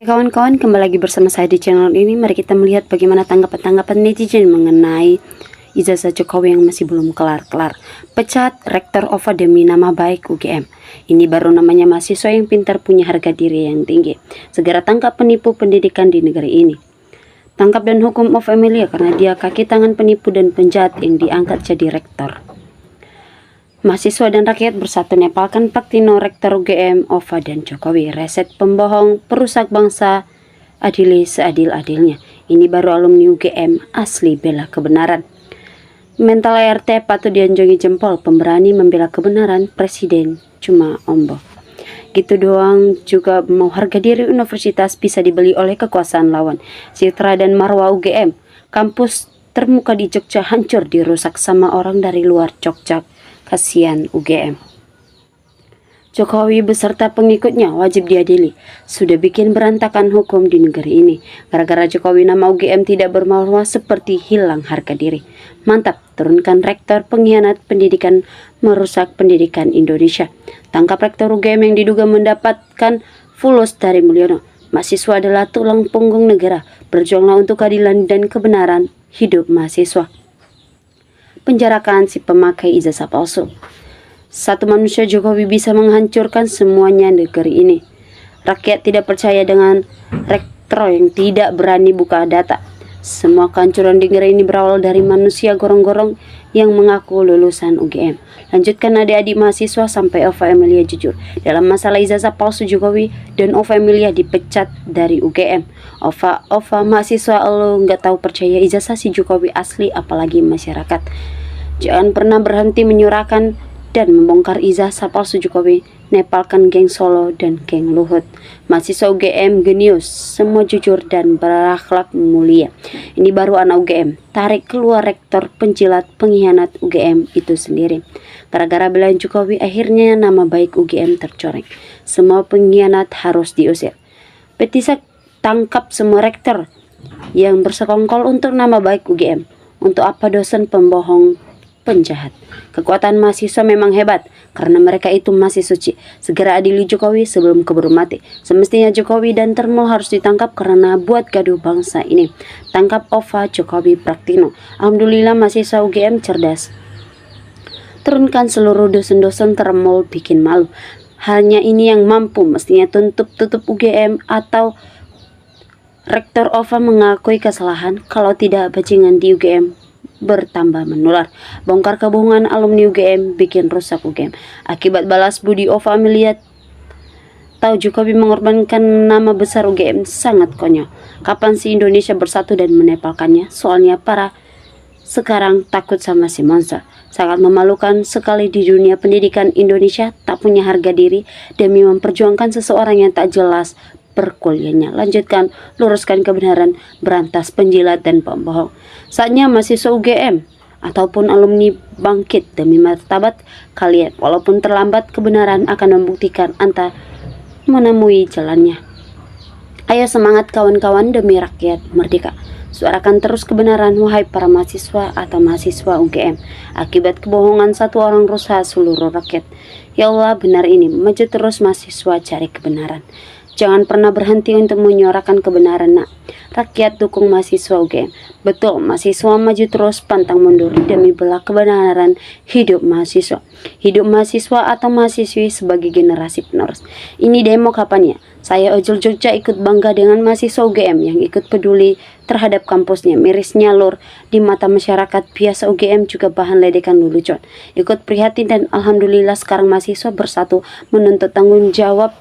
Kawan-kawan, kembali lagi bersama saya di channel ini. Mari kita melihat bagaimana tanggapan netizen mengenai ijazah Jokowi yang masih belum kelar-kelar. Pecat rektor OVA demi nama baik UGM. Ini baru namanya mahasiswa yang pintar, punya harga diri yang tinggi. Segera tangkap penipu pendidikan di negeri ini. Tangkap dan hukum of Emilia karena dia kaki tangan penipu dan penjahat yang diangkat jadi rektor. Mahasiswa dan rakyat bersatu nepalkan Paktino, rektor UGM, OVA dan Jokowi. Reset pembohong, perusak bangsa, adili seadil-adilnya. Ini baru alumni UGM asli bela kebenaran. Mental RT patut dianjungi jempol, pemberani membela kebenaran, presiden cuma ombo. Gitu doang juga mau harga diri universitas bisa dibeli oleh kekuasaan lawan. Citra dan marwah UGM, kampus termuka di Jogja hancur dirusak sama orang dari luar Jogja. Kasihan UGM. Jokowi beserta pengikutnya wajib diadili. Sudah bikin berantakan hukum di negeri ini. Gara-gara Jokowi nama UGM tidak bermarwah seperti hilang harga diri. Mantap, turunkan rektor pengkhianat pendidikan merusak pendidikan Indonesia. Tangkap rektor UGM yang diduga mendapatkan fulus dari Mulyono. Mahasiswa adalah tulang punggung negara. Berjuanglah untuk keadilan dan kebenaran. Hidup mahasiswa. Penjarakan si pemakai ijazah palsu. Satu manusia Jokowi bisa menghancurkan semuanya negeri ini. Rakyat tidak percaya dengan rektor yang tidak berani buka data. Semua kehancuran di negeri ini berawal dari manusia gorong-gorong yang mengaku lulusan UGM. Lanjutkan adik-adik mahasiswa sampai Ova Emilia jujur. Dalam masalah ijazah palsu Jokowi dan Ova Emilia dipecat dari UGM. Ova mahasiswa lo nggak tahu percaya ijazah si Jokowi asli apalagi masyarakat. Jangan pernah berhenti menyuarakan dan membongkar ijazah palsu Jokowi, nepalkan geng Solo dan geng Luhut. Mahasiswa UGM genius, semua jujur dan berakhlak mulia. Ini baru anak UGM, tarik keluar rektor penjilat pengkhianat UGM itu sendiri. Gara-gara belain Jokowi, akhirnya nama baik UGM tercoreng. Semua pengkhianat harus diusir. Petisa tangkap semua rektor yang bersekongkol untuk nama baik UGM. Untuk apa dosen pembohong, penjahat. Kekuatan mahasiswa memang hebat karena mereka itu masih suci. Segera adili Jokowi sebelum keburu mati. Semestinya Jokowi dan Termul harus ditangkap karena buat gaduh bangsa ini. Tangkap Ova, Jokowi, Praktino. Alhamdulillah mahasiswa UGM cerdas. Turunkan seluruh dosen-dosen Termul bikin malu. Hanya ini yang mampu, mestinya tutup UGM atau Rektor Ova mengakui kesalahan. Kalau tidak bajingan di UGM bertambah menular. Bongkar kebohongan alumni UGM bikin rusak UGM. Akibat balas budi Ova melihat tahu Jokowi mengorbankan nama besar UGM sangat konyol. Kapan si Indonesia bersatu dan menepalkannya? Soalnya para sekarang takut sama si monster. Sangat memalukan sekali di dunia pendidikan Indonesia tak punya harga diri demi memperjuangkan seseorang yang tak jelas perkuliahannya. Lanjutkan, luruskan kebenaran, berantas penjilat dan pembohong. Saatnya mahasiswa UGM ataupun alumni bangkit demi martabat kalian. Walaupun terlambat, kebenaran akan membuktikan Anda menemui jalannya. Ayo semangat kawan-kawan demi rakyat merdeka. Suarakan terus kebenaran wahai para mahasiswa atau mahasiswa UGM. Akibat kebohongan satu orang rusak seluruh rakyat. Ya Allah, benar ini. Maju terus mahasiswa cari kebenaran. Jangan pernah berhenti untuk menyuarakan kebenaran, nak. Rakyat dukung mahasiswa UGM. Betul, mahasiswa maju terus pantang mundur demi bela kebenaran. Hidup mahasiswa. Hidup mahasiswa atau mahasiswi sebagai generasi penerus. Ini demo kapan ya? Saya Ojol Jogja ikut bangga dengan mahasiswa UGM yang ikut peduli terhadap kampusnya. Mirisnya lur, di mata masyarakat biasa UGM juga bahan ledekan lelucon. Ikut prihatin dan alhamdulillah sekarang mahasiswa bersatu menuntut tanggung jawab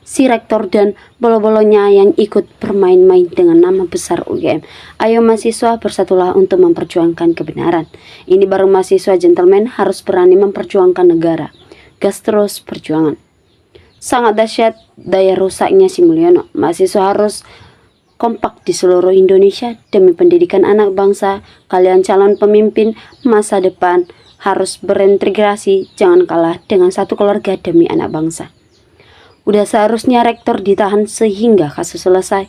si rektor dan bolo-bolonya yang ikut bermain-main dengan nama besar UGM. Ayo mahasiswa bersatulah untuk memperjuangkan kebenaran. Ini baru mahasiswa gentleman harus berani memperjuangkan negara. Gas terus perjuangan. Sangat dahsyat daya rusaknya si Mulyono. Mahasiswa harus kompak di seluruh Indonesia demi pendidikan anak bangsa. Kalian calon pemimpin masa depan harus berintegrasi, jangan kalah dengan satu keluarga demi anak bangsa. Udah seharusnya rektor ditahan sehingga kasus selesai.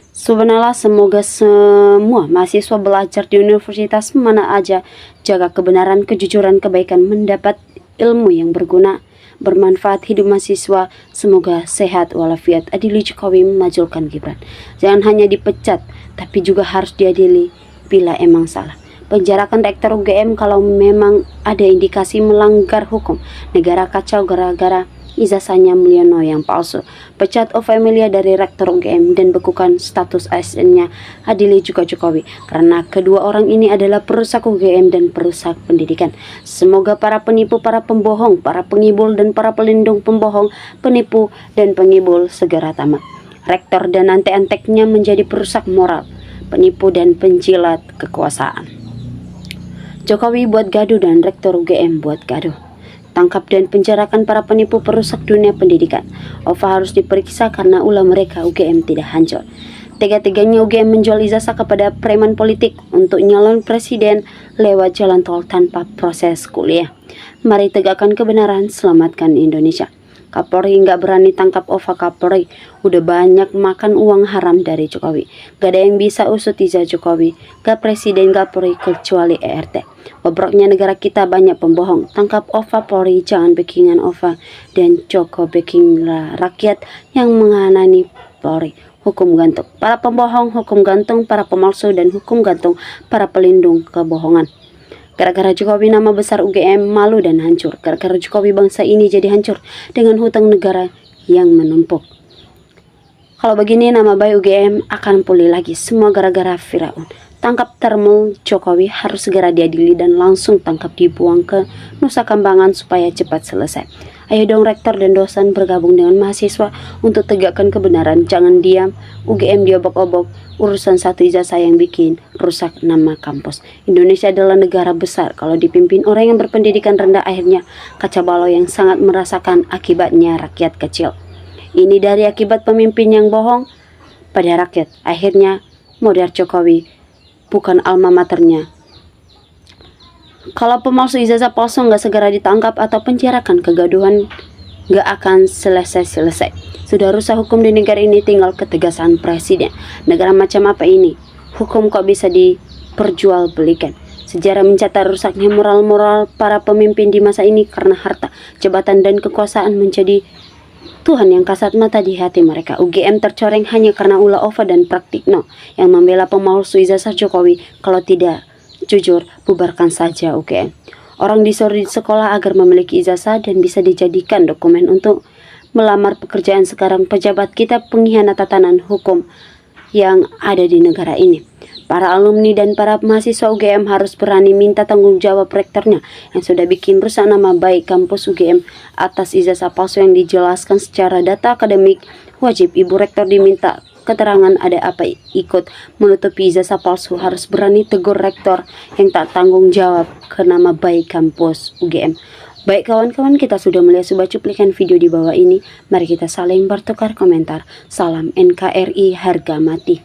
Subhanallah, semoga semua mahasiswa belajar di universitas mana aja jaga kebenaran, kejujuran, kebaikan, mendapat ilmu yang berguna, bermanfaat. Hidup mahasiswa semoga sehat walafiat. Adili Jokowi memajulkan Gibran. Jangan hanya dipecat, tapi juga harus diadili bila emang salah. Penjarakan rektor UGM kalau memang ada indikasi melanggar hukum. Negara kacau gara-gara ijazahnya Mulyono yang palsu. Pecat Ova Emilia dari rektor UGM dan bekukan status ASN-nya. Adili juga Jokowi karena kedua orang ini adalah perusak UGM dan perusak pendidikan. Semoga para penipu, para pembohong, para pengibul dan para pelindung pembohong, penipu dan pengibul segera tamat. Rektor dan antek-anteknya menjadi perusak moral, penipu dan penjilat kekuasaan. Jokowi buat gaduh dan Rektor UGM buat gaduh. Tangkap dan penjarakan para penipu perusak dunia pendidikan. OVA harus diperiksa karena ulah mereka UGM tidak hancur. Tega-teganya UGM menjual ijazah kepada preman politik untuk nyalon presiden lewat jalan tol tanpa proses kuliah. Mari tegakkan kebenaran, selamatkan Indonesia. Kapolri nggak berani tangkap OVA. Kapolri udah banyak makan uang haram dari Jokowi. Gak ada yang bisa usut ijazah Jokowi. Gak presiden, gak Polri, kecuali ERT. Bobroknya negara kita banyak pembohong. Tangkap OVA. Polri jangan backingan OVA dan Joko backing rakyat yang menganani Polri. Hukum gantung para pembohong, hukum gantung para pemalsu, dan hukum gantung para pelindung kebohongan. Gara-gara Jokowi nama besar UGM malu dan hancur. Gara-gara Jokowi bangsa ini jadi hancur dengan hutang negara yang menumpuk. Kalau begini nama baik UGM akan pulih lagi. Semua gara-gara Firaun. Tangkap termel Jokowi harus segera diadili dan langsung tangkap dibuang ke Nusa Kambangan supaya cepat selesai. Ayo dong rektor dan dosen bergabung dengan mahasiswa untuk tegakkan kebenaran. Jangan diam, UGM diobok-obok. Urusan satu ijazah yang bikin rusak nama kampus. Indonesia adalah negara besar. Kalau dipimpin orang yang berpendidikan rendah, akhirnya kaca balau yang sangat merasakan akibatnya rakyat kecil. Ini dari akibat pemimpin yang bohong pada rakyat. Akhirnya model Jokowi bukan alma maternya. Kalau pemalsu ijazah palsu nggak segera ditangkap atau penjarakan, kegaduhan nggak akan selesai-selesai. Sudah rusak hukum di negara ini, tinggal ketegasan presiden. Negara macam apa ini? Hukum kok bisa diperjualbelikan? Sejarah mencatat rusaknya moral-moral para pemimpin di masa ini karena harta, jabatan, dan kekuasaan menjadi Tuhan yang kasat mata di hati mereka. UGM tercoreng hanya karena ulah OVA dan Praktikno yang membela pemalsu ijazah Jokowi. Kalau tidak jujur, bubarkan saja UGM. Orang disuruh di sekolah agar memiliki ijazah dan bisa dijadikan dokumen untuk melamar pekerjaan. Sekarang pejabat kita pengkhianat tatanan hukum yang ada di negara ini. Para alumni dan para mahasiswa UGM harus berani minta tanggung jawab rektornya yang sudah bikin rusak nama baik kampus UGM atas ijazah palsu yang dijelaskan secara data akademik. Wajib ibu rektor diminta keterangan ada apa ikut menutupi ijazah palsu. Harus berani tegur rektor yang tak tanggung jawab ke nama baik kampus UGM. Baik kawan-kawan, kita sudah melihat sebuah cuplikan video di bawah ini. Mari kita saling bertukar komentar. Salam NKRI harga mati.